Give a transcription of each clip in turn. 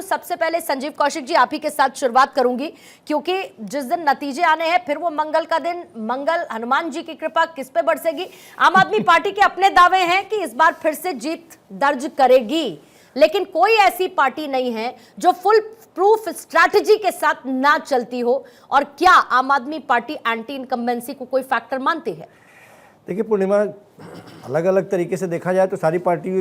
सबसे पहले संजीव कौशिक जी आप ही के साथ शुरुआत करूंगी, क्योंकि जिस दिन नतीजे आने हैं फिर वो मंगल का दिन, मंगल, हनुमान जी की कृपा किस पे बरसेगी। आम आदमी पार्टी के अपने दावे हैं कि इस बार फिर से जीत दर्ज करेगी, लेकिन कोई ऐसी पार्टी नहीं है जो फुल प्रूफ स्ट्रैटेजी के साथ ना चलती हो। और क्या आम आदमी पार्टी एंटी इनकम्बेंसी को कोई फैक्टर मानती है? देखिए पूर्णिमा, अलग अलग तरीके से देखा जाए तो सारी पार्टी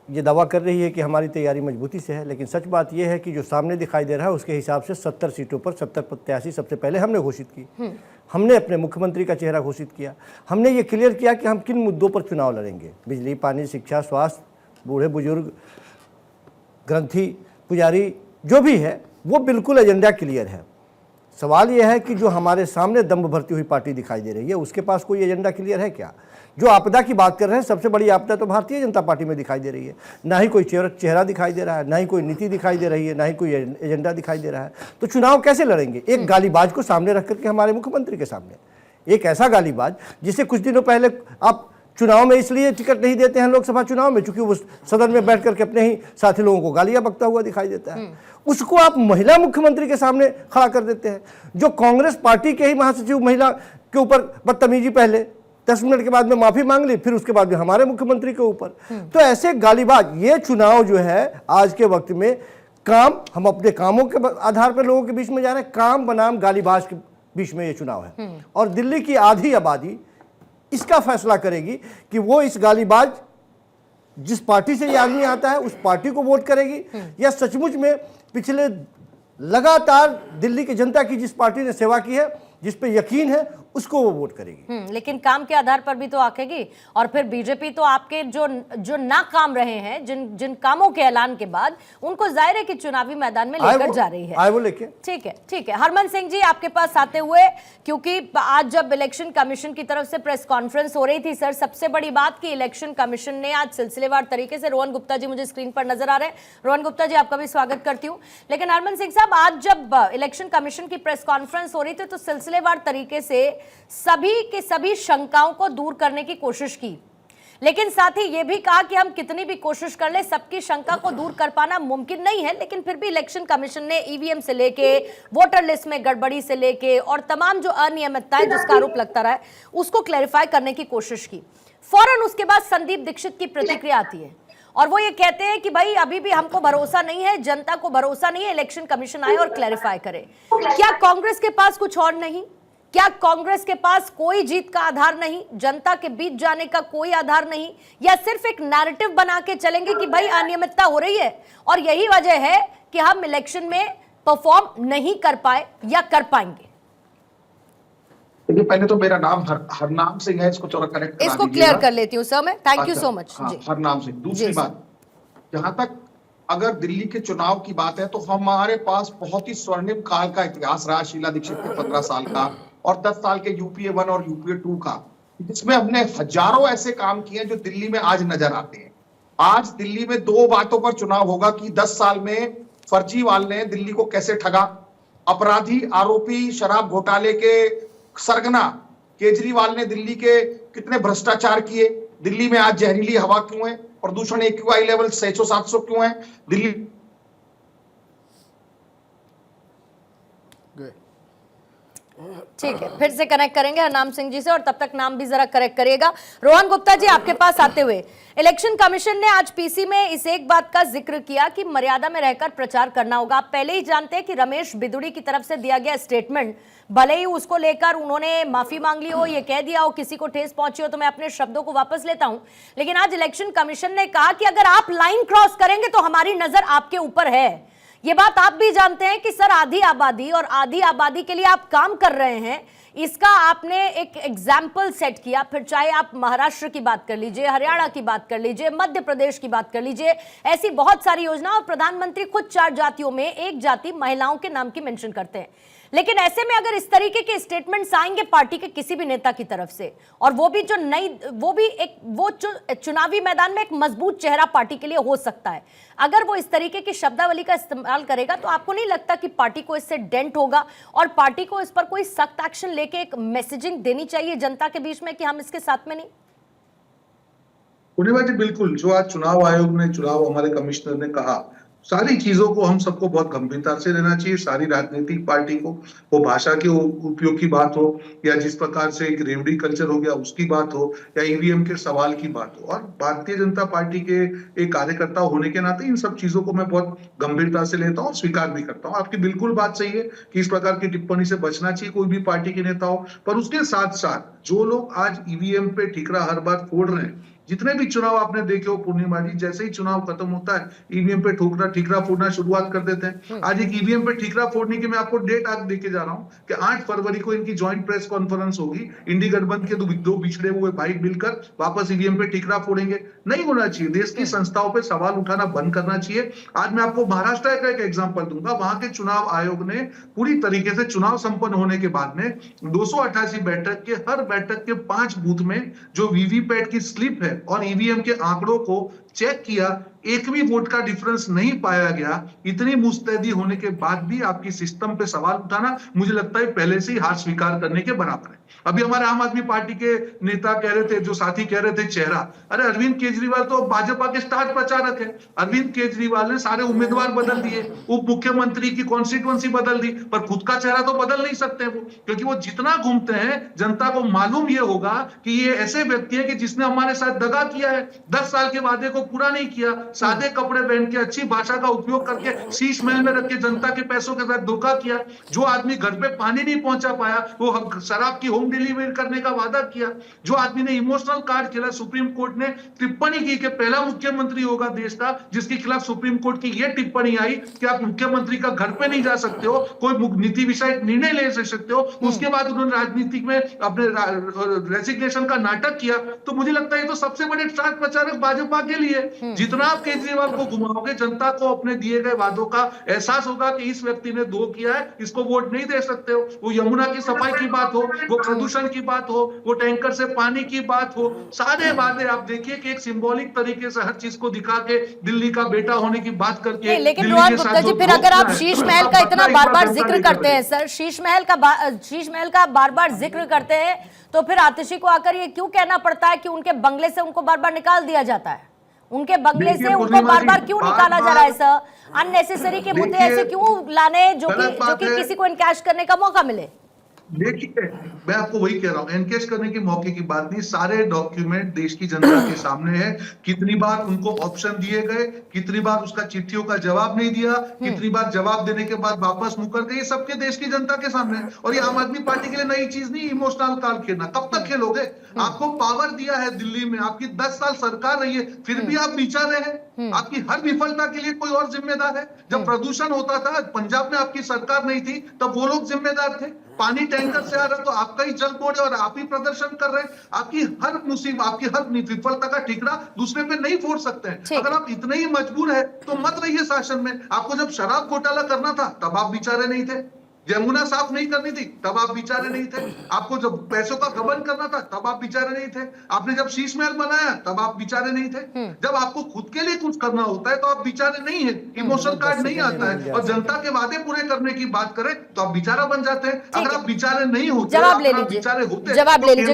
ये दावा कर रही है कि हमारी तैयारी मजबूती से है, लेकिन सच बात यह है कि जो सामने दिखाई दे रहा है उसके हिसाब से 70 सीटों पर 70 प्रत्याशी सबसे पहले हमने घोषित की। हमने अपने मुख्यमंत्री का चेहरा घोषित किया। हमने ये क्लियर किया कि हम किन मुद्दों पर चुनाव लड़ेंगे। बिजली, पानी, शिक्षा, स्वास्थ्य, बूढ़े बुजुर्ग, ग्रंथी, पुजारी, जो भी है वो बिल्कुल एजेंडा क्लियर है। सवाल यह है कि जो हमारे सामने दम्भ भरती हुई पार्टी दिखाई दे रही है उसके पास कोई एजेंडा क्लियर है क्या? जो आपदा की बात कर रहे हैं, सबसे बड़ी आपदा तो भारतीय जनता पार्टी में दिखाई दे रही है। ना ही कोई चेहरा दिखाई दे रहा है, ना ही कोई नीति दिखाई दे रही है, ना ही कोई एजेंडा दिखाई दे रहा है। तो चुनाव कैसे लड़ेंगे? एक गालीबाज को सामने रख करके, हमारे मुख्यमंत्री के सामने, एक ऐसा गालीबाज जिसे कुछ दिनों पहले आप चुनाव में इसलिए टिकट नहीं देते हैं लोकसभा चुनाव में क्योंकि वो सदन में बैठ करके अपने ही साथी लोगों को गालियां बकता हुआ दिखाई देता है, उसको आप महिला मुख्यमंत्री के सामने खड़ा कर देते हैं। जो कांग्रेस पार्टी के ही महासचिव महिला के ऊपर बदतमीजी, पहले 10 मिनट के बाद में माफी मांग ली, फिर उसके बाद में हमारे मुख्यमंत्री के ऊपर। तो ऐसे गालीबाज, ये चुनाव जो है आज के वक्त में काम, हम अपने कामों के आधार पर लोगों के बीच में जा रहे हैं, काम बनाम गालीबाज के बीच में ये चुनाव है। और दिल्ली की आधी आबादी इसका फैसला करेगी कि वो इस गालीबाज, जिस पार्टी से ये आदमी आता है उस पार्टी को वोट करेगी या सचमुच में पिछले लगातार दिल्ली की जनता की जिस पार्टी ने सेवा की है, जिस पे यकीन है, उसको वो वोट करेगी। लेकिन काम के आधार पर भी तो आकेगी। और फिर बीजेपी तो आपके जो नाकाम रहे हैं, जिन कामों के ऐलान के बाद, उनको जाहिर है कि चुनावी मैदान में लेकर जा रही है। वो लेके ठीक है, ठीक है। हरमन सिंह जी आपके पास आते हुए, क्योंकि आज जब इलेक्शन कमीशन की तरफ से प्रेस कॉन्फ्रेंस हो रही थी सर, सबसे बड़ी बात कि इलेक्शन कमीशन ने आज सिलसिलेवार तरीके से, रोहन गुप्ता जी मुझे स्क्रीन पर नजर आ रहे हैं, रोहन गुप्ता जी आपका भी स्वागत करती हूँ। लेकिन हरमन सिंह साहब, आज जब इलेक्शन कमीशन की प्रेस कॉन्फ्रेंस हो रही थी तो सिलसिलेवार तरीके से सभी के सभी शंकाओं को दूर करने की कोशिश की, लेकिन साथ ही यह भी कहा कि हम कितनी भी कोशिश कर ले, सबकी शंका को दूर कर पाना मुमकिन नहीं है। लेकिन फिर भी इलेक्शन कमीशन ने ईवीएम से लेके, वोटर लिस्ट में गड़बड़ी से लेके और तमाम जो अनियमितताएं जिसका आरोप लगता रहा है उसको क्लैरिफाई करने की कोशिश की। फौरन उसके बाद संदीप दीक्षित की प्रतिक्रिया आती है और वो ये कहते हैं कि भाई अभी भी हमको भरोसा नहीं है, जनता को भरोसा नहीं है, इलेक्शन कमीशन आए और क्लैरिफाई करे। क्या कांग्रेस के पास कुछ और नहीं? क्या कांग्रेस के पास कोई जीत का आधार नहीं, जनता के बीच जाने का कोई आधार नहीं, या सिर्फ एक नैरेटिव बना के चलेंगे कि भाई अनियमितता हो रही है और यही वजह है कि हम इलेक्शन में परफॉर्म नहीं कर पाए या कर पाएंगे? देखिए, पहले तो मेरा नाम हरनाम सिंह है, इसको थोड़ा करेक्ट, इसको क्लियर कर लेती हूँ सर मैं। Thank you so much. Harnam Singh. दूसरी बात, जहां तक अगर दिल्ली के चुनाव की बात है तो हमारे पास बहुत ही स्वर्णिम काल का इतिहास रहा, शीला दीक्षित के 15 साल का और 10 साल के यूपीए 1 और यूपीए 2 का, जिसमें हमने हजारों ऐसे काम किए जो दिल्ली में आज नजर आते हैं। आज दिल्ली में 2 बातों पर चुनाव होगा कि 10 साल में फर्जीवाल ने दिल्ली को कैसे ठगा, अपराधी आरोपी शराब घोटाले के सरगना केजरीवाल ने दिल्ली के कितने भ्रष्टाचार किए, दिल्ली में आज जहरीली हवा क्यों है, प्रदूषण AQI लेवल 600-700 क्यों है दिल्ली। ठीक है, फिर से कनेक्ट करेंगे हरनाम सिंह जी से, और तब तक नाम भी जरा करेक्ट करिएगा। रोहन गुप्ता जी आपके पास आते हुए, इलेक्शन कमीशन ने आज पीसी में इस एक बात का जिक्र किया कि मर्यादा में रहकर प्रचार करना होगा। आप पहले ही जानते हैं कि रमेश बिदुड़ी की तरफ से दिया गया स्टेटमेंट, भले ही उसको लेकर उन्होंने माफी मांग ली हो, ये कह दिया हो किसी को ठेस पहुंची हो तो मैं अपने शब्दों को वापस लेता हूं, लेकिन आज इलेक्शन कमीशन ने कहा कि अगर आप लाइन क्रॉस करेंगे तो हमारी नजर आपके ऊपर है। ये बात आप भी जानते हैं कि सर आधी आबादी और आधी आबादी के लिए आप काम कर रहे हैं, इसका आपने एक एग्जाम्पल सेट किया। फिर चाहे आप महाराष्ट्र की बात कर लीजिए, हरियाणा की बात कर लीजिए, मध्य प्रदेश की बात कर लीजिए, ऐसी बहुत सारी योजना, और प्रधानमंत्री खुद 4 जातियों में एक जाति महिलाओं के नाम की मेंशन करते हैं। लेकिन ऐसे में अगर इस तरीके के स्टेटमेंट्स आएंगे पार्टी के किसी भी नेता की तरफ से, और वो भी चुनावी मैदान में एक मजबूत चेहरा पार्टी के लिए हो सकता है, अगर वो इस तरीके की शब्दावली का इस्तेमाल करेगा तो आपको नहीं लगता कि पार्टी को इससे डेंट होगा और पार्टी को इस पर कोई सख्त एक्शन लेके एक मैसेजिंग देनी चाहिए जनता के बीच में कि हम इसके साथ में नहीं? पूर्णिमा जी, बिल्कुल, जो आज चुनाव आयोग ने, चुनाव हमारे कमिश्नर ने कहा सारी चीजों को हम सबको बहुत गंभीरता से लेना चाहिए। सारी राजनीतिक पार्टी को, वो भाषा के उपयोग की बात हो या जिस प्रकार से एक रेवड़ी कल्चर हो गया उसकी बात हो या ईवीएम के सवाल की बात हो, और भारतीय जनता पार्टी के एक कार्यकर्ता होने के नाते इन सब चीजों को मैं बहुत गंभीरता से लेता हूँ, स्वीकार भी करता हूँ। आपकी बिल्कुल बात सही है कि इस प्रकार की टिप्पणी से बचना चाहिए कोई भी पार्टी के नेता हो, पर उसके साथ साथ जो लोग आज ईवीएम पे ठीकरा हर बार फोड़ रहे हैं, जितने भी चुनाव आपने देखे हो पूर्णिमा जी, जैसे ही चुनाव खत्म होता है ईवीएम पे ठीकरा फोड़ना शुरुआत कर देते हैं। आज एक ईवीएम पे ठीकरा फोड़ने की मैं आपको डेट आज देके जा रहा हूं कि 8 फरवरी को इनकी ज्वाइंट प्रेस कॉन्फ्रेंस होगी। इंडी गठबंधन के दो बिछड़े हुए भाई मिलकर वापस ईवीएम पे ठीकरा फोड़ेंगे। नहीं होना चाहिए। देश की संस्थाओं पे सवाल उठाना बंद करना चाहिए। आज मैं आपको महाराष्ट्र का एक एग्जांपल दूंगा। वहां के चुनाव आयोग ने पूरी तरीके से चुनाव संपन्न होने के बाद में 288 बैठक के हर बैठक के 5 बूथ में जो वीवीपैट की स्लिप है और ईवीएम के आंकड़ों को चेक किया, एक भी वोट का डिफरेंस नहीं पाया गया। इतनी मुस्तैदी होने के बाद भी आपकी सिस्टम पे सवाल उठाना मुझे लगता है पहले से ही हार स्वीकार करने के बराबर है। अभी हमारे आम आदमी पार्टी के नेता कह रहे थे, जो साथी कह रहे थे चेहरा, अरे अरविंद केजरीवाल तो भाजपा के स्टार प्रचारक है। अरविंद केजरीवाल ने सारे उम्मीदवार बदल दिए, उप मुख्यमंत्री की कॉन्स्टिट्यूएंसी बदल दी, पर खुद का चेहरा तो बदल नहीं सकते वो, क्योंकि वो जितना घूमते हैं जनता को मालूम ये होगा कि ये ऐसे व्यक्ति है कि जिसने हमारे साथ दगा किया है, 10 साल के वादे को पूरा नहीं किया, सादे कपड़े पहन के अच्छी भाषा का उपयोग करके शीश महल में रख के जनता के पैसों के साथ धोखा किया। जो आदमी घर पे पानी नहीं पहुंचा पाया, वो शराब की होम डिलीवरी करने का वादा किया। जो आदमी ने इमोशनल कार्ड खेला, सुप्रीम कोर्ट ने टिप्पणी की कि पहला मुख्यमंत्री होगा देश का जिसके खिलाफ सुप्रीम कोर्ट की यह टिप्पणी आई कि आप मुख्यमंत्री का घर पे नहीं जा सकते हो, कोई नीति विषयक निर्णय ले सकते हो। उसके बाद उन्होंने राजनीतिक में अपने रेजिग्नेशन का नाटक किया। तो मुझे लगता है ये तो सबसे बड़े स्टार प्रचारक भाजपा के लिए। जितना आप केजरीवाल को घुमाओगे, जनता को अपने दिए गए वादों का एहसास होगा कि इस व्यक्ति ने धो किया है, इसको वोट नहीं दे सकते हो। वो यमुना की सफाई की बात हो, वो प्रदूषण की बात हो, वो टैंकर से पानी की बात हो, सारे वादे आप देखिए कि एक सिंबॉलिक तरीके से हर चीज को दिखा के दिल्ली का बेटा होने की बात करके। लेकिन रोहन गुप्ता जी, फिर अगर आप शीश महल का इतना बार बार जिक्र करते हैं सर, शीश महल का बार बार जिक्र करते हैं, तो फिर आतिशी को आकर ये क्यों कहना पड़ता है कि उनके बंगले से उनको बार बार निकाल दिया जाता है? उनके बंगले से उनको बार बार क्यों निकाला जा रहा है सर? अननेसेसरी के मुद्दे ऐसे क्यों लाने जो कि किसी को इनकैश करने का मौका मिले? देखिए, मैं आपको वही कह रहा हूं, एनकेश करने के मौके की बात नहीं, सारे डॉक्यूमेंट देश की जनता के सामने है। कितनी बार उनको ऑप्शन दिए गए, कितनी बार उसका चिट्ठियों का जवाब नहीं दिया, कितनी बार जवाब देने के बाद वापस मुकर गए, सबके देश की जनता के सामने है। और ये आम आदमी पार्टी के लिए नई चीज नहीं, इमोशनल कार्ड खेलना। कब तक खेलोगे? आपको पावर दिया है दिल्ली में, आपकी 10 साल सरकार रही है, फिर भी आप विचार रहे हैं। आपकी हर विफलता के लिए कोई और जिम्मेदार है। जब प्रदूषण होता था, पंजाब में आपकी सरकार नहीं थी, तब वो लोग जिम्मेदार थे। पानी टैंकर से आ रहा तो आपका ही जल बोर्ड है और आप ही प्रदर्शन कर रहे हैं। आपकी हर मुसीबत, आपकी हर विफलता का ठिकरा दूसरे पे नहीं फोड़ सकते हैं। अगर आप इतने ही मजबूर है तो मत रहिए शासन में। आपको जब शराब घोटाला करना था तब आप बेचारे नहीं थे, यमुना साफ नहीं करनी थी तब आप बेचारे नहीं थे, आपको जब पैसों का गबन करना था तब आप बेचारे नहीं थे, आपने जब शीश महल बनाया तब आप बेचारे नहीं थे। जब आपको खुद के लिए कुछ करना होता है तो आप बेचारे नहीं है, इमोशनल कार्ड नहीं आता है। और जनता के वादे पूरे करने की बात करें तो आप बेचारा बन जाते हैं। अगर आप बेचारे नहीं होते, जवाब ले लीजिए, बेचारे होते, जवाब ले लीजिए।